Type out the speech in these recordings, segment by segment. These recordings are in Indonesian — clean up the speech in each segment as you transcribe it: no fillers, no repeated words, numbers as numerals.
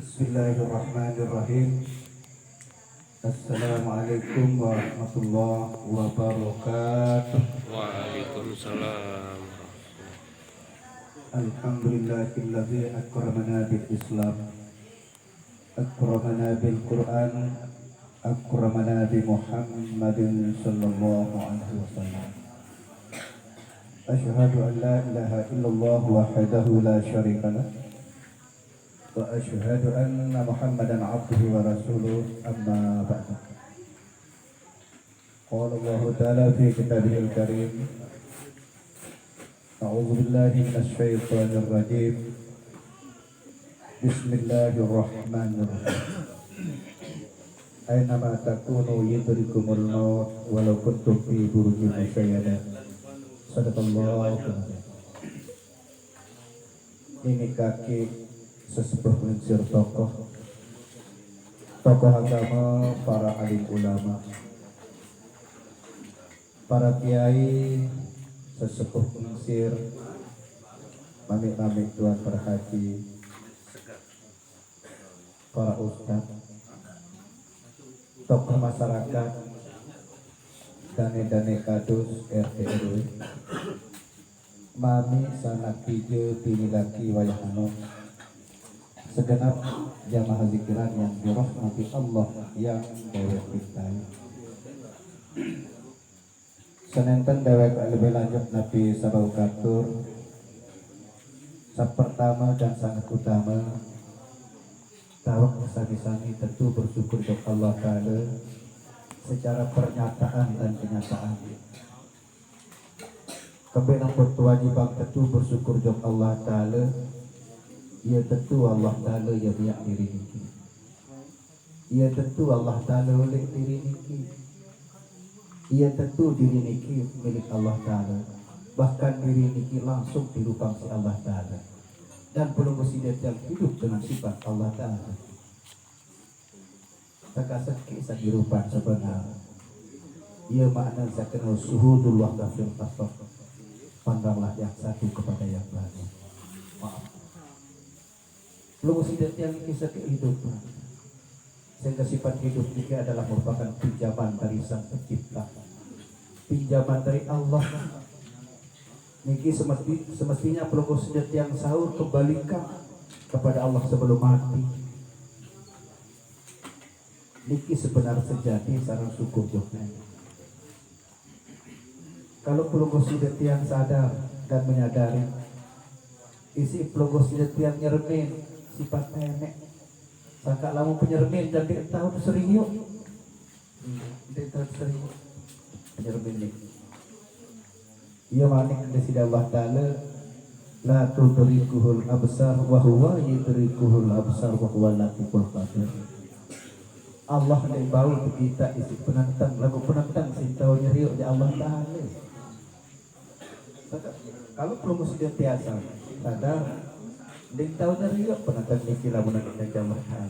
Bismillahirrahmanirrahim. Assalamualaikum warahmatullahi wabarakatuh. Waalaikumsalam. Alhamdulillahilladzi akramana bil Islam, akramana bil Quran, akramana bi Muhammadin sallallahu alaihi wasallam. Asyhadu an la ilaha illallah wahdahu la syarika lah. Wa asyhadu anna Muhammadan abduhu wa rasuluh, amma ba'du. Qala Allah ta'ala fi kitabihil karim, a'udzu billahi minasy syaithanir rajim. Bismillahirrahmanirrahim. Aina ma takunu yudrikumul maut walau kuntum fi burujin musyayyada. Sadaqallahu alazim. Ini kaki sesepuh pelincir tokoh agama, para alim ulama, para kiai, sesepuh pelincir, mami-mami tuan berhaji, para ustaz, tokoh masyarakat, dane kadus RT RW, mami sanak hijau tini laki wayahanok, segenap jamaah zikiran yang dirahmati Allah yang dewek cintai. Senenten dewek lebih lanjut Nabi Sabau Katur. Pertama dan sangat utama, tawak sami-sami tentu bersyukur kepada Allah Ta'ala secara pernyataan dan kenyataan. Kemudian berkewajiban tentu bersyukur kepada Allah Ta'ala. Ya tentu Allah Ta'ala ya biak diri niki. Ya tentu Allah Ta'ala oleh diri niki. Ya tentu diri niki milik Allah Ta'ala. Bahkan diri niki langsung dirupang si Allah Ta'ala. Dan belum bersidat yang hidup dengan sifat Allah Ta'ala. Takasat kisah dirupang sebenar. Ia makna saya kenal suhudullah kafir tasawuf. Pandanglah yang satu kepada yang lain. Maaf. Belum sidat yang kisah kehidupan, sehingga sifat hidup juga adalah merupakan pinjaman dari Sang Pencipta, pinjaman dari Allah. Niki semestinya peluk sidat yang sahur kembalikan kepada Allah sebelum mati. Niki sebenar sejati sarang syukur joknya. Kalau peluk sidat yang sadar dan menyadari, isi peluk sidat yang nyermin sifat nenek, sangka lamu penyermin dan dia tahu serius, dia tahu serius penyermin ini. Ia manik dari Allah Ta'ala, la tudrikuhul absar wa huwa yudrikuhul absar wa huwa latiful khabir. Allah yang bau kita isi penantang, lagu penantang si tahu nyeriuk di Allah Ta'ala. Kalau belum sudah biasa sadar ding tahu dari penantang niki lamunan kita jamaah.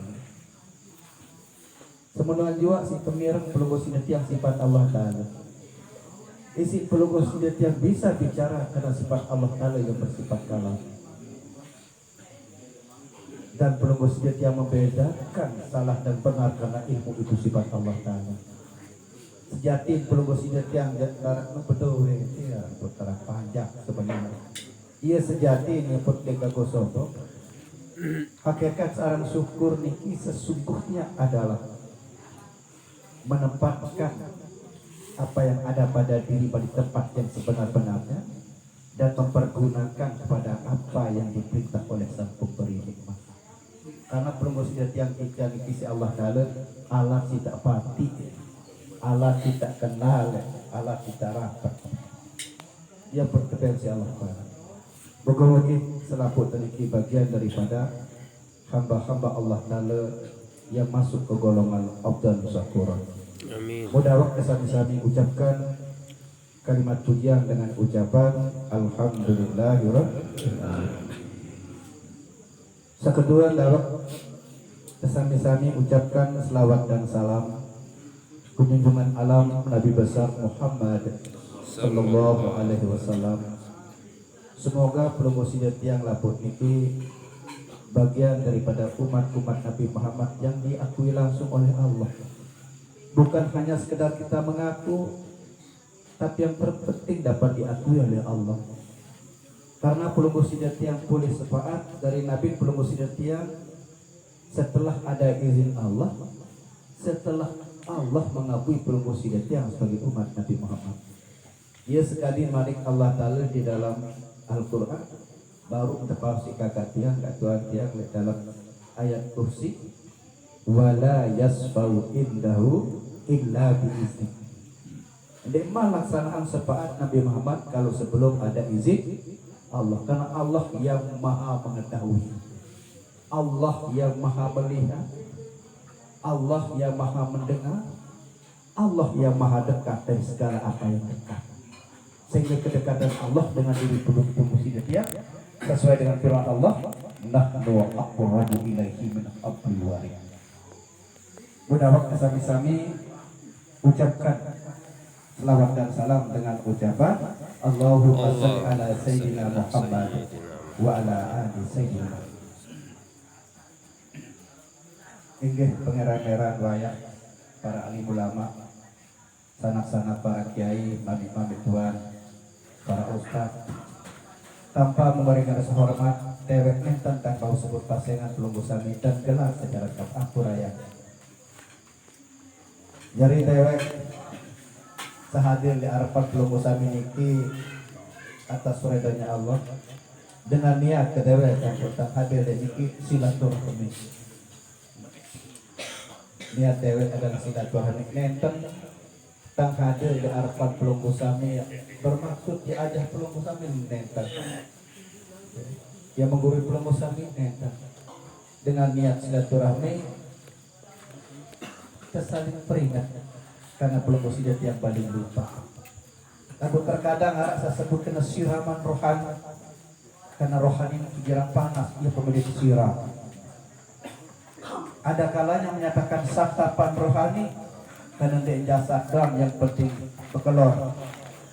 Semenuan jua si pemirang pelunggu sidat yang sifat Allah Ta'ala. Isi pelunggu sidat yang bisa bicara karena sifat Allah Ta'ala yang bersifat kalam. Dan pelunggu sidat yang membedakan salah dan benar karena ilmu itu sifat Allah Ta'ala. Sejati pelunggu sidat yang betul ya putera panjang sebenarnya. Ia sejati nyebut deka gosoto. Hakikat seorang syukur niki sesungguhnya adalah menempatkan apa yang ada pada diri pada tempat yang sebenar-benarnya dan mempergunakan kepada apa yang diperintah oleh Sang Pemberi nikmat. Karena permusidat yang kita niki Allah Ta'ala, Allah tidak pati, Allah tidak kenal, Allah tidak rapat. Dia berkepensi Allah Ta'ala. Moga-moga selaput teriki bagian daripada hamba-hamba Allah Ta'ala yang masuk ke golongan Abdul Syakuran. Amin. Mudah waktu sami-sami ucapkan kalimat pujian dengan ucapan Alhamdulillahirrahmanirrahim. Sekedua lawak sami-sami ucapkan selawat dan salam kunjungan alam Nabi besar Muhammad sallallahu alaihi wasallam. Semoga promosi yang laput niki bagian daripada umat-umat Nabi Muhammad yang diakui langsung oleh Allah. Bukan hanya sekedar kita mengaku, tapi yang terpenting dapat diakui oleh Allah. Karena pelunggu sidati yang pulih sepaat dari Nabi pelunggu sidati yang setelah ada izin Allah, setelah Allah mengakui pelunggu sidati yang sebagai umat Nabi Muhammad. Ia sekali malik Allah Ta'ala di dalam Al-Quran, baru tepasi kakak tiang Tuhan tiang dalam ayat kursi, wala yasfau indahu illa biizni. Demah laksanaan sepaat Nabi Muhammad kalau sebelum ada izin Allah, karena Allah yang maha mengetahui, Allah yang maha melihat, Allah yang maha mendengar, Allah yang maha dekat dari segala apa yang dekat. Sehingga kedekatan Allah dengan diri pelunggu sidati sesuai dengan firman Allah, nahnu aqrabu ilaihi min hablil warid. Budawak sami-sami ucapkan selawat dan salam dengan ucapan Allahumma shalli ala sayyidina Muhammad wa ala ali sayyidina. Inggih pangeran-pangeran wayah para alim ulama, sanak-sanak para kiai, mami-mami tuan, para ustaz, tanpa memberikan rasa hormat, dewek enten tanpa sebut pasengan pelunggu sami dan gelar secara ampuraya. Jari dewek sehadir di harapan pelunggu sami niki atas ridhonya Allah dengan niat kedewek yang kita hadir di niki silaturahmi. Niat dewek adalah silaturahmi nenten tang hadir di harapan pelunggu sami bermaksud diajah pelunggu sami nenten yang menggurui pelunggu sami nenten dengan niat silaturahmi kita saling peringat karena pelunggu sidati yang paling lupa. Lalu terkadang saya sebut kena siraman rohani, karena rohani ini kirang panas, ia pemilik siram. Ada kalanya menyatakan santapan rohani karena dia jasa dam yang penting pekelor,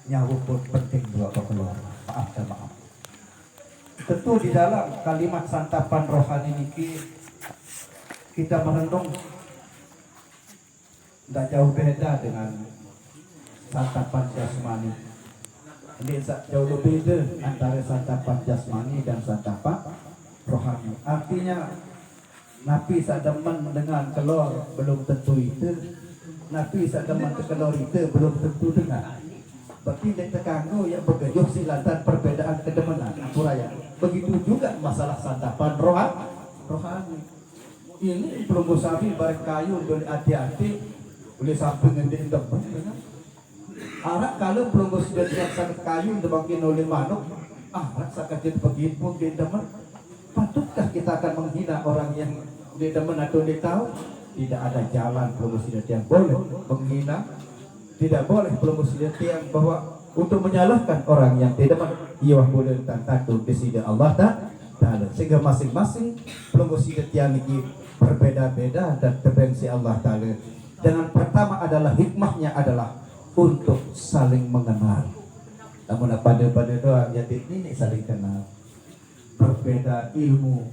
nyawa pun penting juga pekelor. Maaf dan maaf. Tentu di dalam kalimat santapan rohani ini kita merenung tidak jauh beda dengan santapan jasmani. Ini jauh berbeda antara santapan jasmani dan santapan rohani. Artinya Nabi sademen dengan kelor belum tentu itu, Nabi sademen kelor itu belum tentu dengan. Berarti dia terganggu yang bergejuh silatan perbedaan kedemenan ampuraya. Begitu juga masalah santapan rohani. Ini pelunggu sami bareng kayu dari hati-hati boleh sampai ngendek demen. Arak kalau pelunggu sudah tidak sangat kayu dibagiin oleh manuk, arak sakit begitu pun dia demen. Patutkah kita akan menghina orang yang dia demen atau dia tahu? Tidak ada jalan pelunggu sudah yang boleh menghina. Tidak boleh pelunggu sudah yang bahwa untuk menyalahkan orang yang tidak demen. Ia boleh takut di sini Allah Ta'ala. Sehingga masing-masing pelunggu sudah yang ini berbeda-beda dan terbenci Allah Ta'ala. Dengan pertama adalah hikmahnya adalah untuk saling mengenal. Namun pada doa yang ini saling kenal. Berbeda ilmu,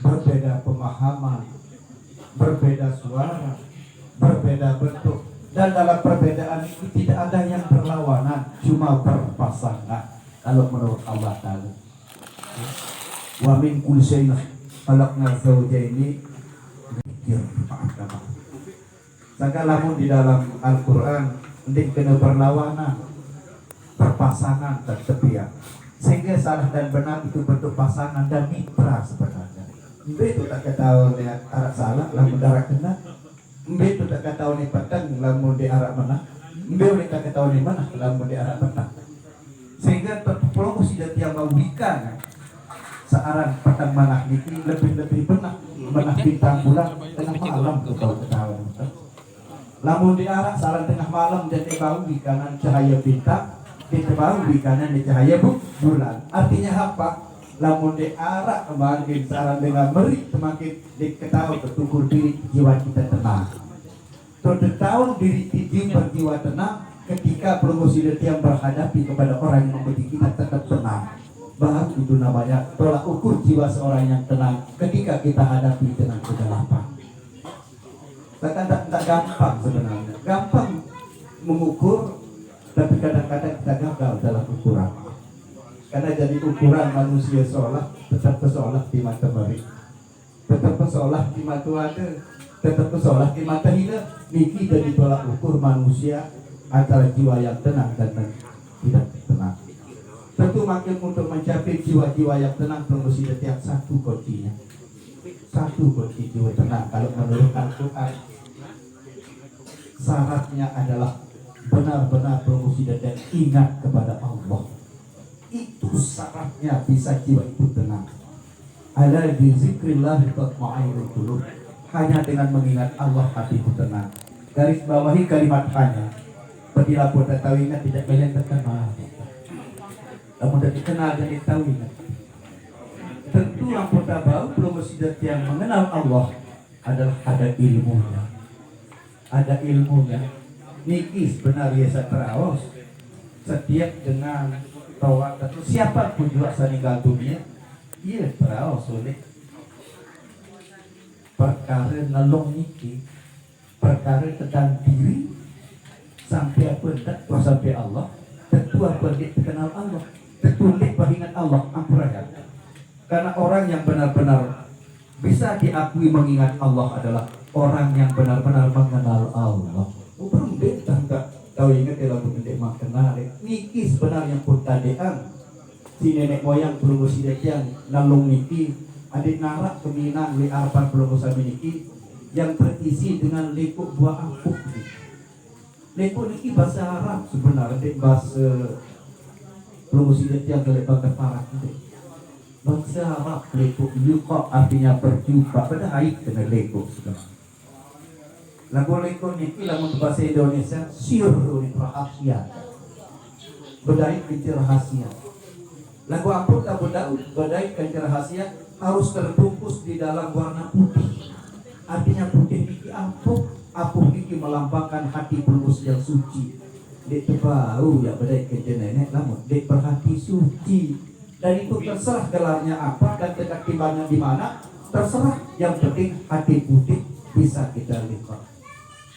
berbeda pemahaman, berbeda suara, berbeda bentuk, dan dalam perbedaan itu tidak ada yang berlawanan, cuma berpasangan. Kalau menurut Allah Ta'ala, wa min kulli syai'in khalaqna zawjaini. Sangka lamun di dalam Al-Quran ndik kena berlawanan, berpasangan dan sepiak. Sehingga salah dan benar itu bentuk pasangan dan mitra sebenarnya. Itu tak ketahui dia arah salah lamun darah kena. Itu tak ketahui petang lamun di arah mana. Itu tak ketahui mana lamun di arah petang. Sehingga pelonggu sidat yang memberikan searang petang manah ini lebih benar menah bintang bulan tengah malam kalau ketahuan. Lamun di arah saran tengah malam dan dibau di kanan cahaya bintang, dibau di kanan di cahaya bulan. Artinya apa? Lamun di arah semakin saran dengan meri semakin diketahui bertukur diri jiwa kita tenang. Tertahu diri kita berjiwa tenang ketika promosi yang berhadapi kepada orang yang membuat kita tetap tenang. Baru itu namanya tolak ukur jiwa seorang yang tenang ketika kita hadapi dengan kegelapan. Tak gampang sebenarnya, gampang mengukur, tapi kadang-kadang kita gagal dalam ukuran. Karena jadi ukuran manusia seolah tetap seolah di mata baik, tetap seolah di mata ada, tetap seolah di mata hina. Niki jadi tolak ukur manusia antara jiwa yang tenang dan tidak tenang. Tentu makin untuk mencapai jiwa-jiwa yang tenang perlu setiap satu kuncinya. Satu kunci jiwa tenang kalau menurut Al-Quran. Syaratnya adalah benar-benar perlu dan ingat kepada Allah. Itu syaratnya bisa jiwa itu tenang. Ala bi zikrillah tatma'innul qulub. Hanya dengan mengingat Allah hati itu tenang. Garis bawahi kalimat hanya. Bila pun tak tahu ingat tidak banyak terkenal. Kamu tidak dikenal dan tahu ingat. Tentu yang pun tak tahu belum mesti yang mengenal Allah adalah ada ilmunya. Ada ilmunya. Niki sebenarnya saya terawas setiap dengan tawak atau siapapun juga meninggal dunia, ia terawas oleh perkara nalong niki, perkara tentang diri sampai apa tak sampai Allah, tentu apa dia kenal Allah, tentu dia ingat Allah, ampun ya. Karena orang yang benar-benar bisa diakui mengingat Allah adalah orang yang benar-benar mengenal Allah. Bukan dia tak tahu ingat kalau bukan dia mengenal. Niki sebenarnya pun tadean si nenek moyang belum sidak yang nalung niki adik narak keminang li arpan belum sami niki yang terisi dengan lekuk buah ampuk. Lekuk niki bahasa Arab sebenarnya, bahasa belum sidak yang dari bangka parak itu. Bahasa Arab lekuk yuqa artinya berjumpa, pada aib dengan lekuk sebenarnya. Lagu lekuk niki lagu bahasa Indonesia sirrul rahasia. Bedai kunci rahasia. Lagu ampun lagu Daud, bedai kunci rahasia harus terbungkus di dalam warna putih. Artinya putih niki ampun, ampun niki melambangkan hati pelus yang suci. Dek tahu ya bedai kunci nenek lamun dek berhati suci. Dan itu terserah gelarnya apa dan dekat timbangnya di mana, terserah. Yang penting hati putih bisa kita lihat.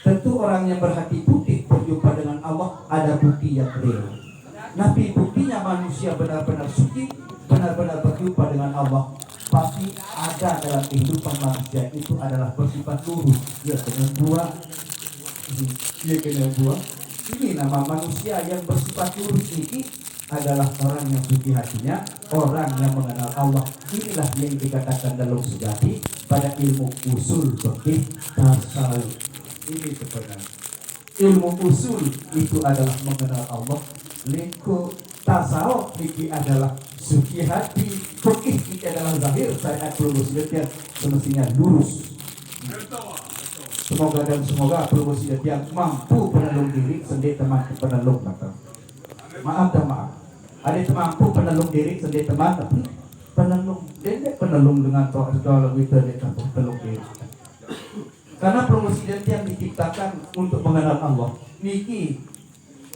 Tentu orang yang berhati putih berjumpa dengan Allah ada bukti yang real. Nabi buktinya manusia benar-benar suci, benar-benar berjumpa dengan Allah. Pasti ada dalam kehidupan manusia itu adalah bersifat lurus. Dia kena buah, dia kena buah. Ini nama manusia yang bersifat lurus ini adalah orang yang suci hatinya, orang yang mengenal Allah. Inilah yang dikatakan dalam sejati pada ilmu usul fikih tasawuf. Ini sebenarnya ilmu usul itu adalah mengenal Allah. Lingkup tasawuf ini adalah suci hati, fikih ini adalah zahir. Saya perlu yang semestinya lurus. Semoga dan semoga perlu yang mampu penelung diri sendiri teman penelung mata. Maaf dan maaf. Ada yang mampu penelung diri sendiri teman, tapi penelung dengan soal kita dia penelung diri. Karena promosi yang diciptakan untuk mengenal Allah. Niki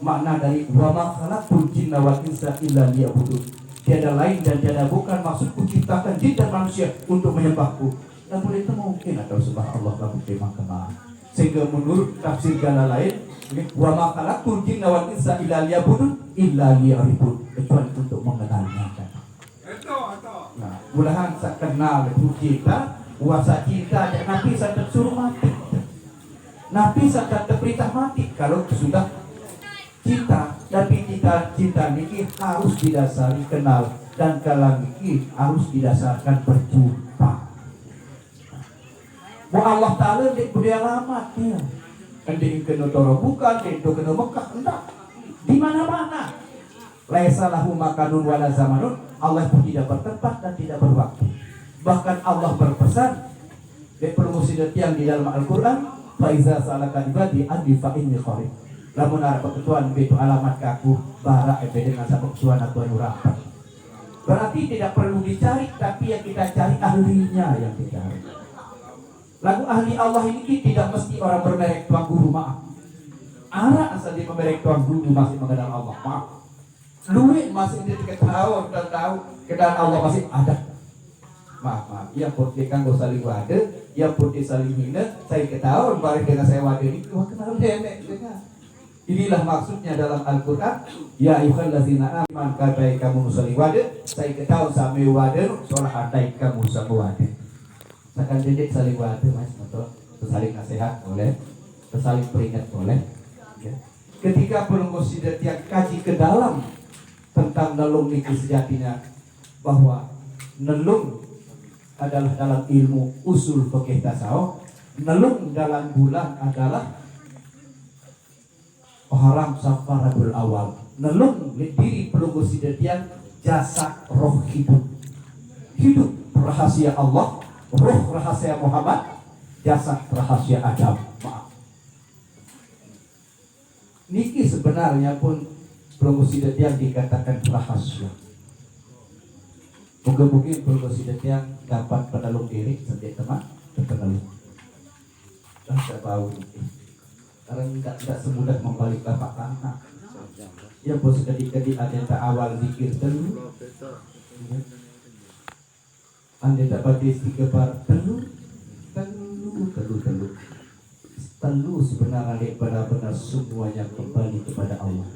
makna dari wa ma khalaqtul jinna wal insa illa liya'budun. Tiada lain dan tiada bukan maksudku ciptakan jin dan manusia untuk menyembahku. Namun itu mungkin atau sembah Allah lalu memang kemana. Sehingga menurut tafsir gala lain, wa ma khalaqtul jinna wal insa illa liya'budun illa liya'rifun, kecuali untuk mengenalnya. Nah, mudahan saya kenal itu kita, puasa cinta dan Nabi saya tersuruh mati. Nabi saya terperintah mati kalau sudah cinta. Tapi cinta ini harus didasari kenal, dan kalau ini harus didasarkan berjumpa. Mau Allah Ta'ala di budaya lama dia. Di kena Toro bukan, di kena Mekah enggak. Di mana-mana. Laisa lahu makanun wala zamanun. Allah pun tidak bertempat dan tidak berwaktu. Bahkan Allah berpesan di permusidat yang di dalam Al-Quran, faiza salaka ibadi andi fa inni qarib. Lamun arep ketuan itu alamat ke aku bara dengan sabuk tuan atau nurapan. Berarti tidak perlu dicari, tapi yang kita cari ahlinya yang dicari. Lagu ahli Allah ini tidak mesti orang bermerek tuan guru, maaf. Anak asal dia bermerek tuan guru masih mengenal Allah, maaf. Luwih masih di tahun dan tahu kedan Allah masih ada. Maaf, yang putih kan gak saling wade, yang putih saling hina, saya ketahuan balik dengan saya wade ini, wah kenal nenek dengan. Inilah maksudnya dalam Al-Quran, ya ayyuhallazina amanu kadai kamu saling wade, saya ketahuan sami wade, soal adai kamu sama wade. Akan didik saling wade mas, betul, saling nasihat boleh, saling peringat boleh. Ya. Ketika pelunggu sidat yang kaji ke dalam tentang nelung niki sejatinya, bahwa nelung adalah dalam ilmu usul fikih tasawuf, nelung dalam bulan adalah haram safarabul awal. Nelung diri pelunggu sidatian jasa roh hidup. Hidup rahasia Allah, roh rahasia Muhammad, jasa rahasia Adam. Maaf. Niki sebenarnya pun pelunggu sidatian dikatakan rahasia. Mungkin berkosidat yang dapat penelung diri sendiri teman penelung. Saya tahu ini. Karena tidak semudah membalik bapak anak. Ya bos ketika ada awal zikir telu. Anda dapat istighfar telu sebenarnya benar-benar semuanya kembali kepada Allah.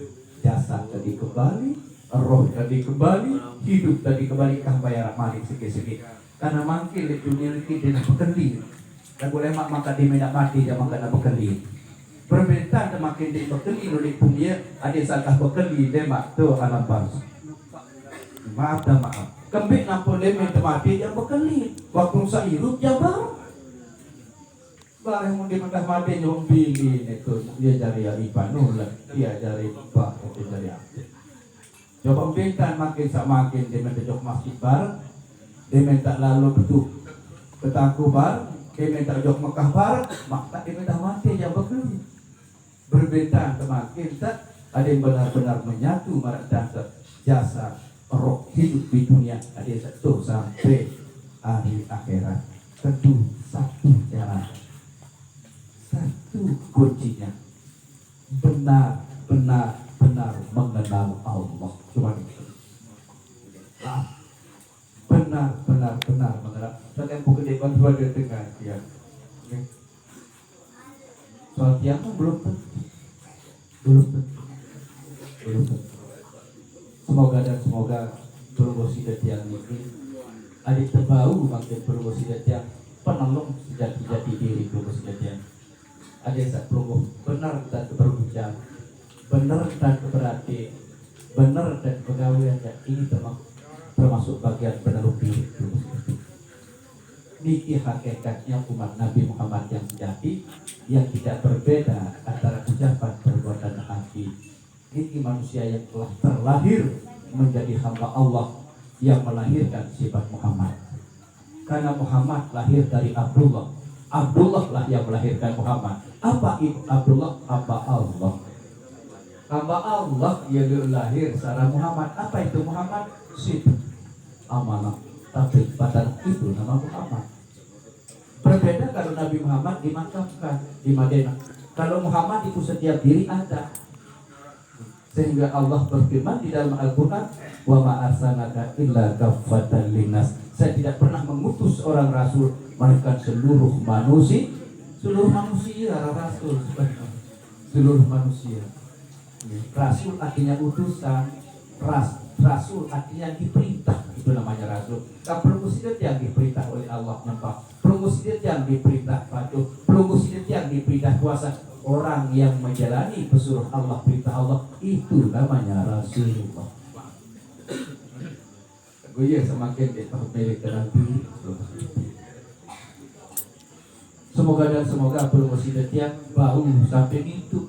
Jasad tadi kembali, roh tadi kembali, hidup tadi kembali kah bayar malik sikit-sikit. Karena mungkin di dunia ini tidak berkendi. Dan boleh maka dia tidak mati dia maka tidak berkendi. Perbedaan semakin dia berkendi di dunia ada salah berkendi dia mak tu alam barzah. Maaf dan maaf. Kembik nampun dia minta mati dia berkendi. Waktu saya hidup dia baru. Barang mau dimendah mati nyong bili itu dia cari ipanul dia cari bah dia cari apa. Coba bintan makin semakin dia minta jok masjid bar, dia minta lalu betul petangku bar, dia minta jok Mekah bar, maka dia minta mati yang berbeda. Berbeda semakin tak ada yang benar-benar menyatu marak dasar jasa roh hidup di dunia ada satu sampai hari akhirat. Tentu satu cara, satu kuncinya benar-benar mengenal Allah. Cuma itu. Benar mengenal. Saya bukan depan dua dengan dia. Soal tiang belum tentu. Semoga berwasiat yang ini adik terbau makin berwasiat yang penolong sejati diri berwasiat yang ada saat perlu benar dan berbicara, benar dan berarti, benar dan pegawai ini termasuk bagian penolong diri. Niki hakikatnya umat Nabi Muhammad yang sejati, yang tidak berbeda antara ucapan, perbuatan, dan hati. Niki manusia yang telah terlahir menjadi hamba Allah yang melahirkan sifat Muhammad. Karena Muhammad lahir dari Abdullah, Abdullah lah yang melahirkan Muhammad. Apa itu Abdullah? Hamba Allah. Hamba Allah yang lahir secara Muhammad. Apa itu Muhammad? Sifat amanah. Tapi pada itu nama Muhammad. Berbeda kalau Nabi Muhammad dimakamkan di Madinah. Kalau Muhammad itu setiap diri ada. Sehingga Allah berfirman di dalam Al-Quran, wa ma arsalnaka illa kaffatan linnas. Saya tidak pernah mengutus orang rasul melainkan seluruh manusia. Seluruh manusia rasul, seluruh manusia. Rasul artinya utusan, rasul artinya diperintah, itu namanya rasul. Pelunggu sidat yang diperintah oleh Allah nyembah, pelunggu sidat yang diperintah patuh, pelunggu sidat yang diperintah kuasa. Orang yang menjalani pesuruh Allah, perintah Allah, itu namanya Rasulullah. Gue semakin dipermilik dengan diri. Semoga pelunggu sidat yang bau sampai itu,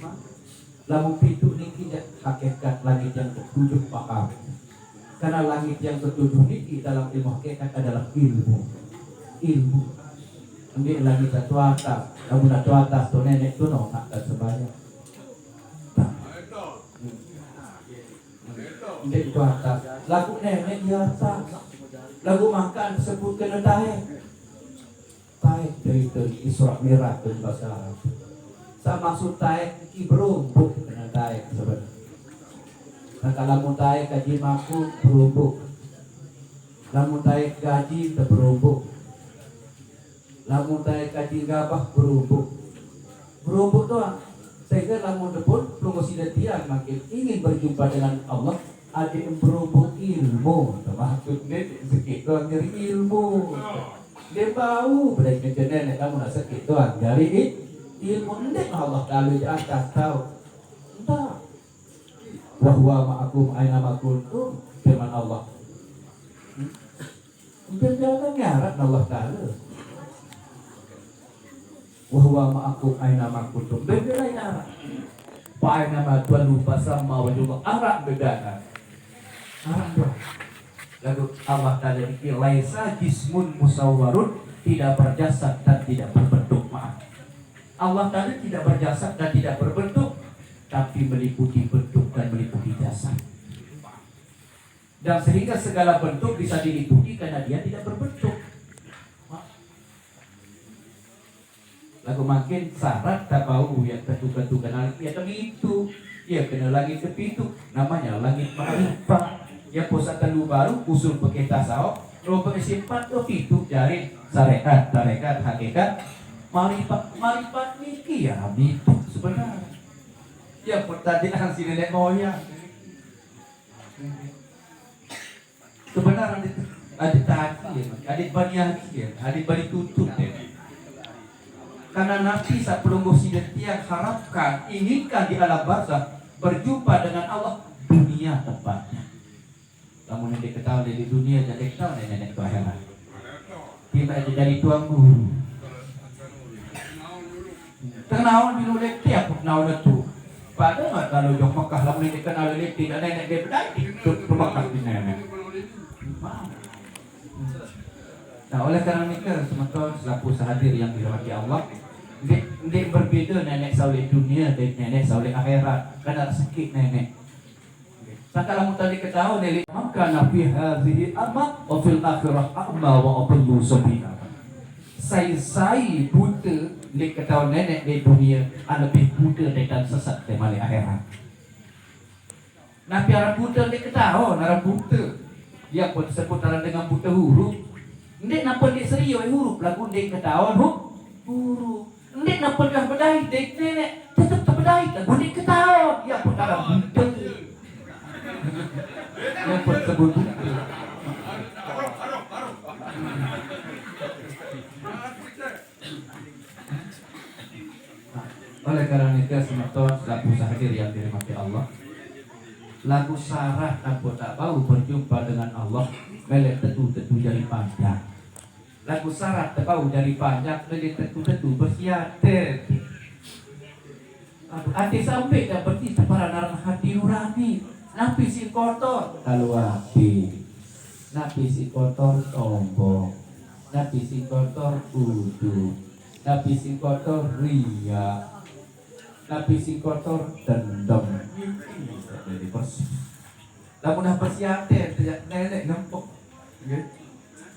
lamu pintu niki hakikat langit yang ketujuh paham. Karena langit yang ketujuh niki dalam ilmu hakikat adalah ilmu. Ambil lagi satu atas, kamu nak atas tu nenek tu no nak sebaya. Ambil tu atas, lagu nenek di atas, lagu makan sebut kena tahe dari Isra Mi'raj tu bahasa Arab. Sama maksud tahe kibrung buk kena tahe sebenarnya. lamun tae kaji maku berubuk, lamun tae gaji berubuk, lamun tae kaji gabah berubuk doang. Sehingga lamun depun promosi detian makin ingin berjumpa dengan Allah, ada yang berubuk ilmu. Maksudnya sakit doang nyari ilmu. Dia bau berarti kejenek kamu nak sakit doang nyari ilmu. Ndek Allah kalau di atas tahu. Entah. Wahwa ma'akum aina ma kuntum, firman Allah. Jangan ngarap Allah Ta'ala. Wahwa ma'akum aina ma kuntum, beda lain arah. Aina ma tualu pasama wajullah, arah beda. Arah doang. Lalu Allah Ta'ala dikir laisa jismun musawwarun, tidak berjasad dan tidak berbentuk. Maaf, Allah Ta'ala tidak berjasad dan tidak berbentuk, tapi meliputi bentuk dan meliputi jasad. Dan sehingga segala bentuk bisa diliputi karena dia tidak berbentuk. Lagu makin syarat tak bau yang tentu-tentu kenal ya itu, ya kena langit kepitu, namanya langit ma'rifah. Ya pusat telu baru usul pakai tasawuf, lo pakai simpan tuh itu jari syariat, tarekat, hakikat, marifat niki ya itu sebenarnya. Ya pertanyaan si nenek moyang. Sebenarnya adik tadi ya, adik baniaki ya, adik bani tutut ya. Karena Nabi sebelum yang harapkan, inginkan di alam barzakh berjumpa dengan Allah, dunia tempatnya. Kamu nenek ketahui dari dunia, jadi ketahui nenek ke akhirat. Kita aja dari tuang guru. Ternawan di lulek tiap nawan itu. Pada nggak kalau jok Mekah lamun nenek kenal lelaki dan nenek dia berdaki ke Mekah di nenek. Nah oleh karena itu teman-teman selaku sahadir yang dirahmati Allah, dia berbeda nenek saulih dunia dan nenek saulih akhirat karena sakit nenek. Sakala mutali ketahui dari maka nabi hadhihi amma wa fil akhirah amma wa adallu sabila. Saya buta di ketahuan nenek di dunia lebih buta dan sesat di mali akhirat. Nabi arah buta di ketahuan arah buta. Dia pun seputaran dengan buta huruf. Ndek napa di serius huruf lagu ndek ketahuan huruf. Ndek napa dah bedai dek nenek tetap terbedai lagu ndek ketahuan. Ya pun arah buta. Yang pun sebut buta. Oleh karena itu semeton lagu hadir yang dirahmati Allah, lagu sarah tanpa tak bau berjumpa dengan Allah, melek tetu-tetu jari panjang. Lagu sarah tak bau jari panjang, melek tetu-tetu bersiatet. Hati sampai tak berarti para narang hati nurani, napi si kotor kalau hati, napi si kotor sombong, napi si kotor udu, napi si kotor ria. Nabi si kotor dendam jadi bersih. Lamun apa siate tidak nenek nempok.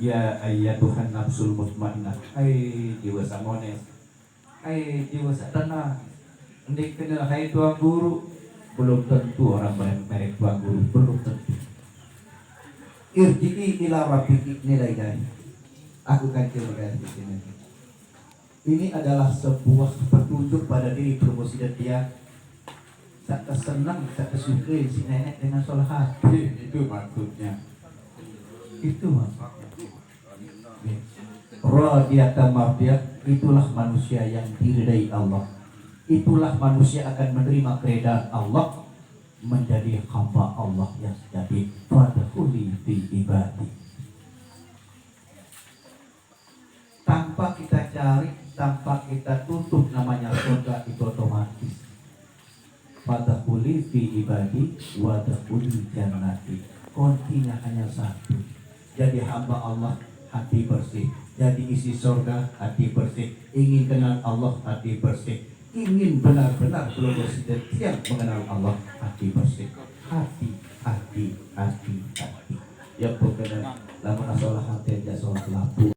Ya ayat Tuhan nafsul mutmainnah. Hai jiwa samones. Hai jiwa tenang. Ndek kenal hai tuang guru. Belum tentu orang merek tuang guru, belum tentu. Irji'i ila rabbiki nilai dari. Aku kan terima kasih. Ini adalah sebuah petunjuk pada diri promosi dan dia tak kesenang, tak kesukai si nenek dengan sholat hati. Itu maksudnya. Itu maksudnya. Radiyata mardiyah, itulah manusia yang diridai Allah. Itulah manusia akan menerima keridaan Allah, menjadi hamba Allah yang sejati. Fadkhuli fi ibadi. Tanpa kita cari, tanpa kita tutup namanya surga itu otomatis. Fadkhuli fi ibadi wadkhuli jannati. Kuncinya hanya satu. Jadi hamba Allah, hati bersih. Jadi isi surga, hati bersih. Ingin kenal Allah, hati bersih. Ingin benar-benar belum setia mengenal Allah, hati bersih. Hati. Ya pokoknya lama sholat hati aja sholat lampu.